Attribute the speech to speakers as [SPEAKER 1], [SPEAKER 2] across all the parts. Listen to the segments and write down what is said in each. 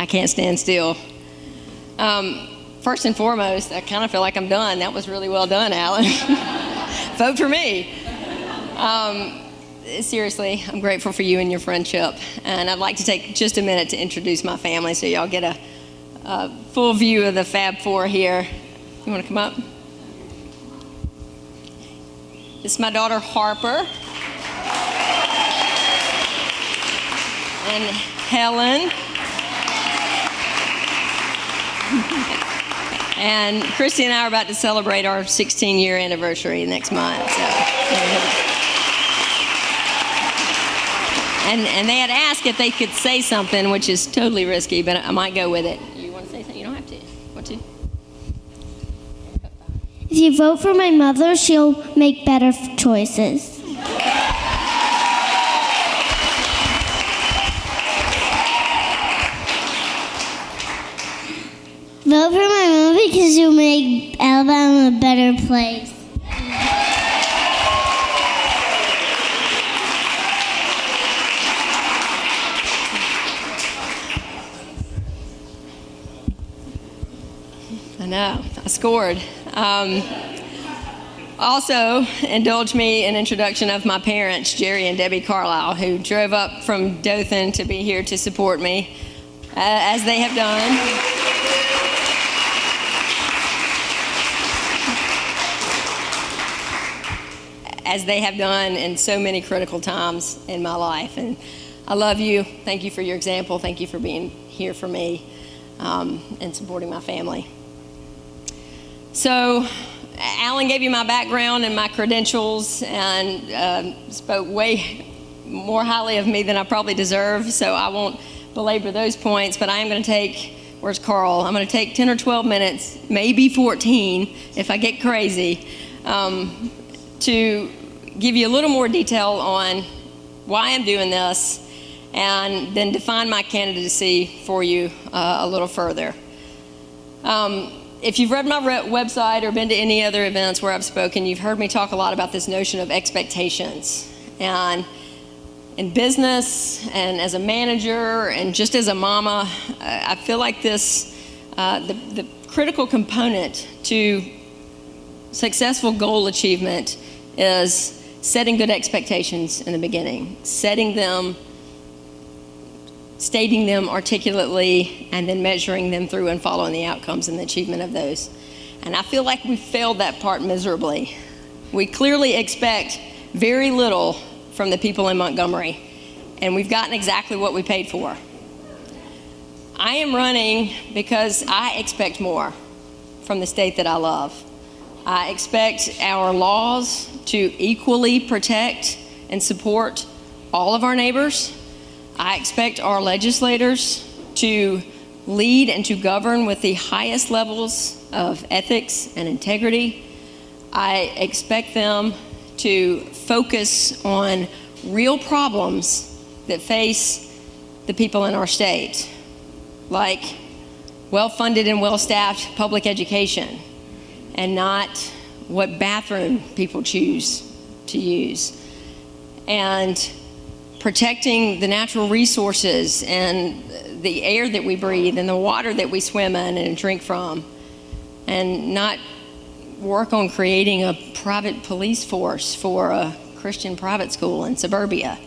[SPEAKER 1] I can't stand still. First and foremost, I kind of feel like I'm done. That was really well done, Alan. Vote for me. Seriously, I'm grateful for you and your friendship. And I'd like to take just a minute to introduce my family so y'all get a full view of the Fab Four here. You want to come up? This is my daughter, Harper. And Helen. And Christy and I are about to celebrate our 16-year anniversary next month. So. And they had asked if they could say something, which is totally risky, but I might go with it. You want to say something? You don't have to. Want to?
[SPEAKER 2] If you vote for my mother, she'll make better choices. Vote for my mom because you'll make Alabama a better place.
[SPEAKER 1] I know, I scored. Also, indulge me in introduction of my parents, Jerry and Debbie Carlisle, who drove up from Dothan to be here to support me, as they have done. As they have done in so many critical times in my life. And I love you. Thank you for your example. Thank you for being here for me and supporting my family. So Alan gave you my background and my credentials and spoke way more highly of me than I probably deserve, so I won't belabor those points, but I am going to take, where's Carl? I'm going to take 10 or 12 minutes, maybe 14 if I get crazy, to give you a little more detail on why I'm doing this and then define my candidacy for you a little further. If you've read my website or been to any other events where I've spoken, you've heard me talk a lot about this notion of expectations. And in business and as a manager and just as a mama, I feel like this, the critical component to successful goal achievement is setting good expectations in the beginning, setting them, stating them articulately, and then measuring them through and following the outcomes and the achievement of those. And I feel like we failed that part miserably. We clearly expect very little from the people in Montgomery, and we've gotten exactly what we paid for. I am running because I expect more from the state that I love. I expect our laws to equally protect and support all of our neighbors. I expect our legislators to lead and to govern with the highest levels of ethics and integrity. I expect them to focus on real problems that face the people in our state, like well-funded and well-staffed public education, and not what bathroom people choose to use, and protecting the natural resources and the air that we breathe and the water that we swim in and drink from, and not work on creating a private police force for a Christian private school in suburbia,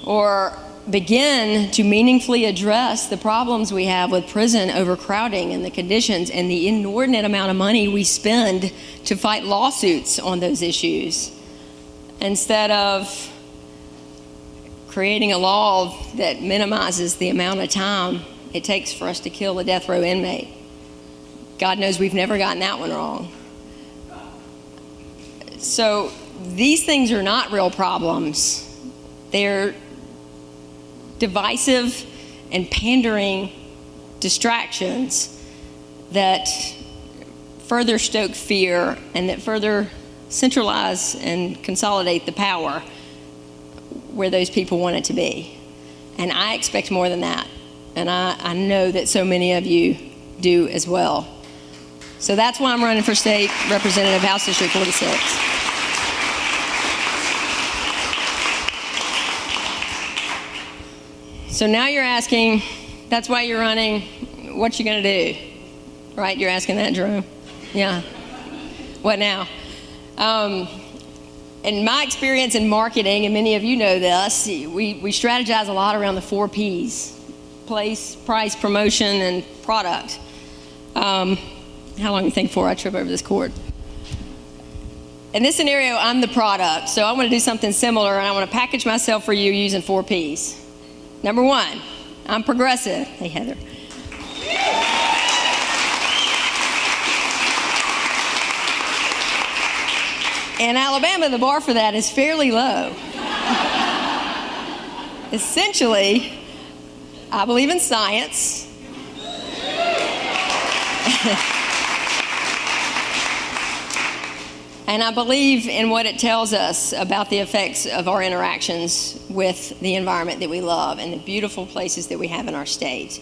[SPEAKER 1] or begin to meaningfully address the problems we have with prison overcrowding and the conditions and the inordinate amount of money we spend to fight lawsuits on those issues, instead of creating a law that minimizes the amount of time it takes for us to kill a death row inmate. God knows we've never gotten that one wrong. So these things are not real problems. They're divisive and pandering distractions that further stoke fear and that further centralize and consolidate the power where those people want it to be. And I expect more than that. And I know that so many of you do as well. So that's why I'm running for state representative, House District 46. So now you're asking, That's why you're running. What you gonna do? Right? You're asking that, Jerome? Yeah. What now? In my experience in marketing, and many of you know this, we strategize a lot around the 4 Ps: place, price, promotion, and product. How long do you think before I trip over this cord? In this scenario, I'm the product, so I want to do something similar, and I want to package myself for you using 4 Ps. Number 1, I'm progressive. Hey, Heather. In Alabama, the bar for that is fairly low. Essentially, I believe in science. And I believe in what it tells us about the effects of our interactions with the environment that we love and the beautiful places that we have in our state.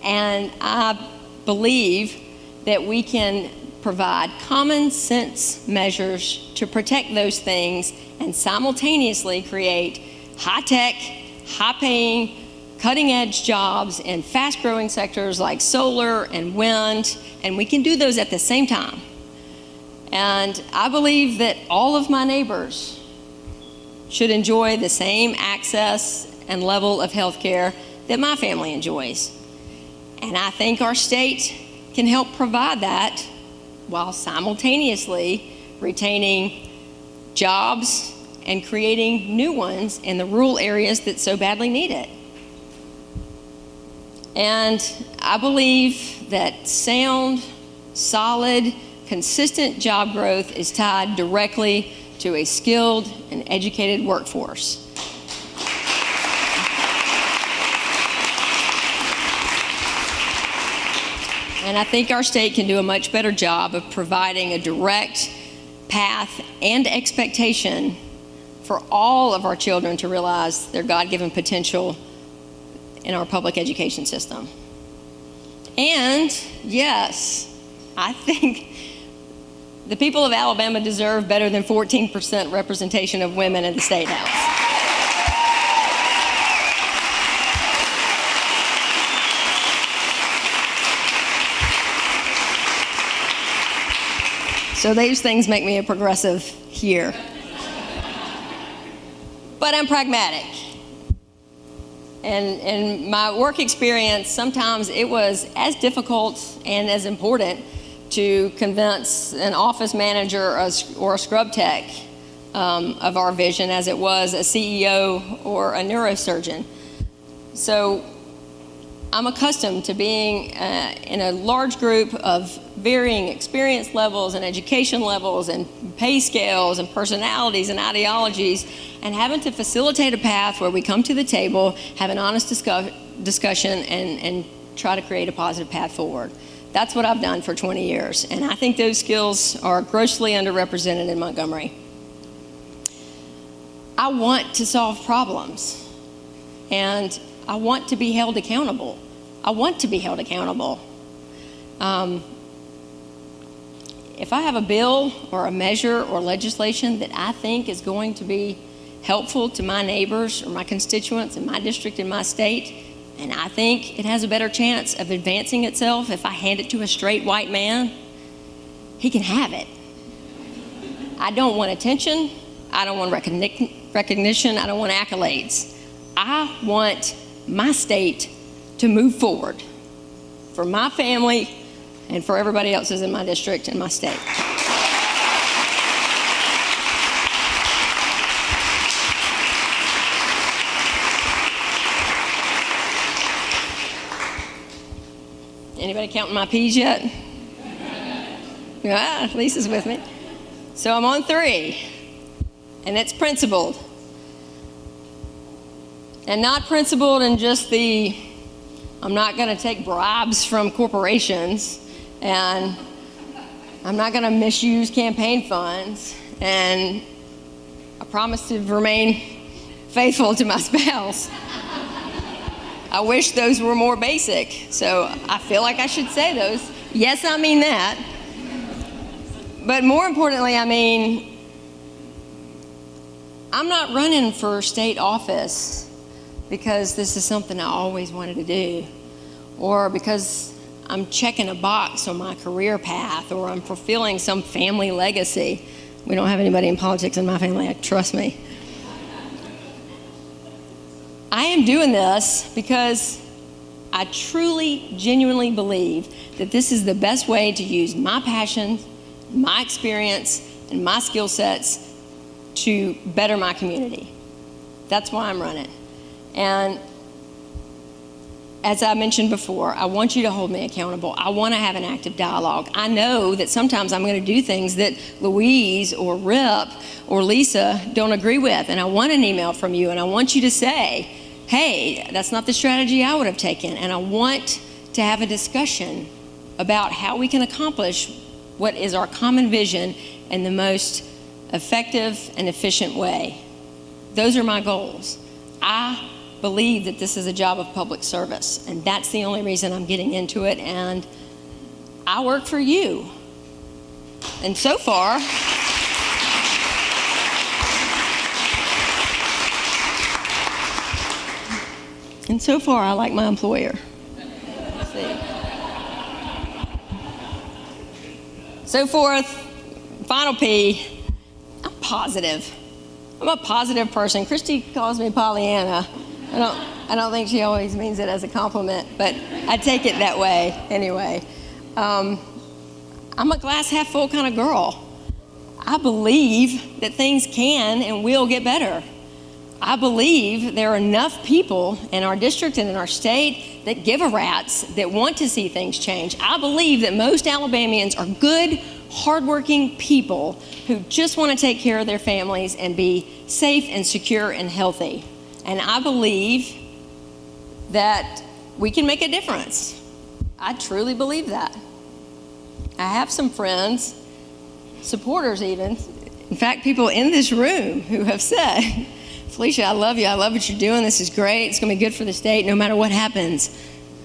[SPEAKER 1] And I believe that we can provide common sense measures to protect those things and simultaneously create high-tech, high-paying, cutting-edge jobs in fast-growing sectors like solar and wind, and we can do those at the same time. And I believe that all of my neighbors should enjoy the same access and level of health care that my family enjoys. And I think our state can help provide that while simultaneously retaining jobs and creating new ones in the rural areas that so badly need it. And I believe that sound, solid, consistent job growth is tied directly to a skilled and educated workforce. And I think our state can do a much better job of providing a direct path and expectation for all of our children to realize their God-given potential in our public education system. And yes, I think the people of Alabama deserve better than 14% representation of women in the State House. So those things make me a progressive here. But I'm pragmatic. And in my work experience, sometimes it was as difficult and as important to convince an office manager or a scrub tech of our vision as it was a CEO or a neurosurgeon. So I'm accustomed to being in a large group of varying experience levels and education levels and pay scales and personalities and ideologies, and having to facilitate a path where we come to the table, have an honest discussion, and try to create a positive path forward. That's what I've done for 20 years, and I think those skills are grossly underrepresented in Montgomery. I want to solve problems, and I want to be held accountable. I want to be held accountable. If I have a bill or a measure or legislation that I think is going to be helpful to my neighbors or my constituents in my district, in my state, and I think it has a better chance of advancing itself if I hand it to a straight white man, he can have it. I don't want attention. I don't want recognition. I don't want accolades. I want my state to move forward for my family and for everybody else who's in my district and my state. Anybody counting my P's yet? Yeah, Lisa's with me. So I'm on 3, and it's principled. And not principled in just I'm not going to take bribes from corporations, and I'm not going to misuse campaign funds, and I promise to remain faithful to my spouse. I wish those were more basic, so I feel like I should say those. Yes, I mean that. But more importantly, I mean, I'm not running for state office because this is something I always wanted to do, or because I'm checking a box on my career path, or I'm fulfilling some family legacy. We don't have anybody in politics in my family, trust me. I am doing this because I truly, genuinely believe that this is the best way to use my passion, my experience, and my skill sets to better my community. That's why I'm running. And as I mentioned before, I want you to hold me accountable. I want to have an active dialogue. I know that sometimes I'm going to do things that Louise or Rip or Lisa don't agree with, and I want an email from you, and I want you to say, hey, that's not the strategy I would have taken, and I want to have a discussion about how we can accomplish what is our common vision in the most effective and efficient way. Those are my goals. I believe that this is a job of public service, and that's the only reason I'm getting into it, and I work for you. And so far, I like my employer. Let's see. So forth, final P, I'm positive. I'm a positive person. Christy calls me Pollyanna. I don't think she always means it as a compliment, but I take it that way anyway. I'm a glass half full kind of girl. I believe that things can and will get better. I believe there are enough people in our district and in our state that give a rat's, that want to see things change. I believe that most Alabamians are good, hardworking people who just want to take care of their families and be safe and secure and healthy. And I believe that we can make a difference. I truly believe that. I have some friends, supporters even, in fact, people in this room who have said, Felicia, I love you. I love what you're doing. This is great. It's going to be good for the state no matter what happens.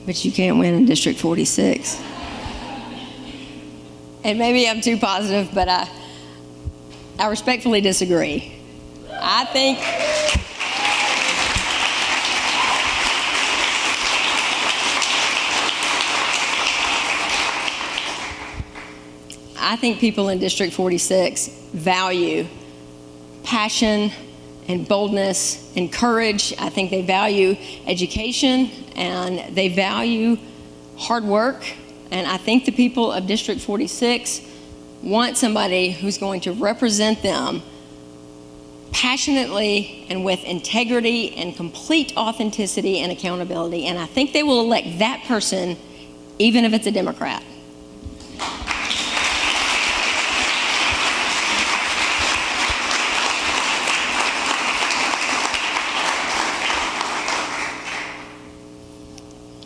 [SPEAKER 1] But you can't win in District 46. And maybe I'm too positive, but I respectfully disagree. I think people in District 46 value passion and boldness and courage. I think they value education and they value hard work. And I think the people of District 46 want somebody who's going to represent them passionately and with integrity and complete authenticity and accountability. And I think they will elect that person even if it's a Democrat.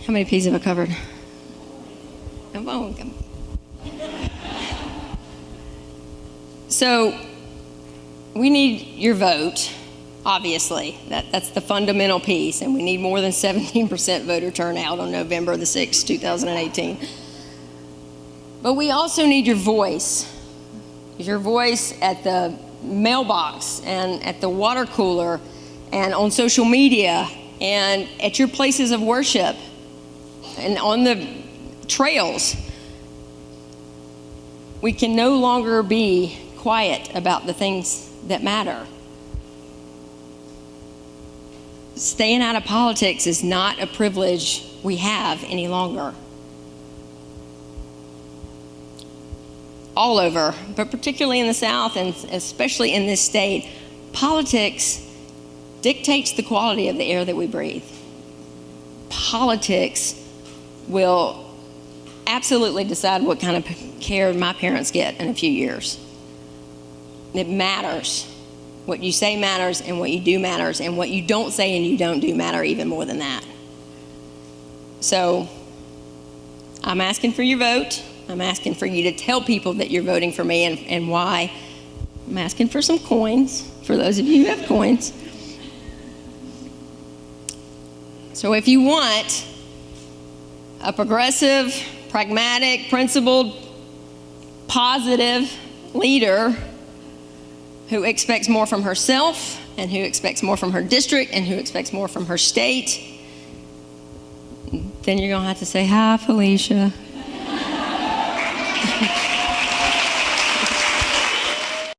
[SPEAKER 1] How many P's have I covered? Come on. So we need your vote, obviously. That's the fundamental piece, and we need more than 17% voter turnout on November the 6th, 2018. But we also need your voice at the mailbox and at the water cooler and on social media and at your places of worship and on the trails. We can no longer be quiet about the things that matter. Staying out of politics is not a privilege we have any longer. All over, but particularly in the South and especially in this state, politics dictates the quality of the air that we breathe. Politics will absolutely decide what kind of care my parents get in a few years. It matters. What you say matters, and what you do matters, and what you don't say and you don't do matter even more than that. So I'm asking for your vote. I'm asking for you to tell people that you're voting for me and why. I'm asking for some coins, for those of you who have coins. So if you want a progressive, pragmatic, principled, positive leader who expects more from herself and who expects more from her district and who expects more from her state, then you're going to have to say, hi, Felicia.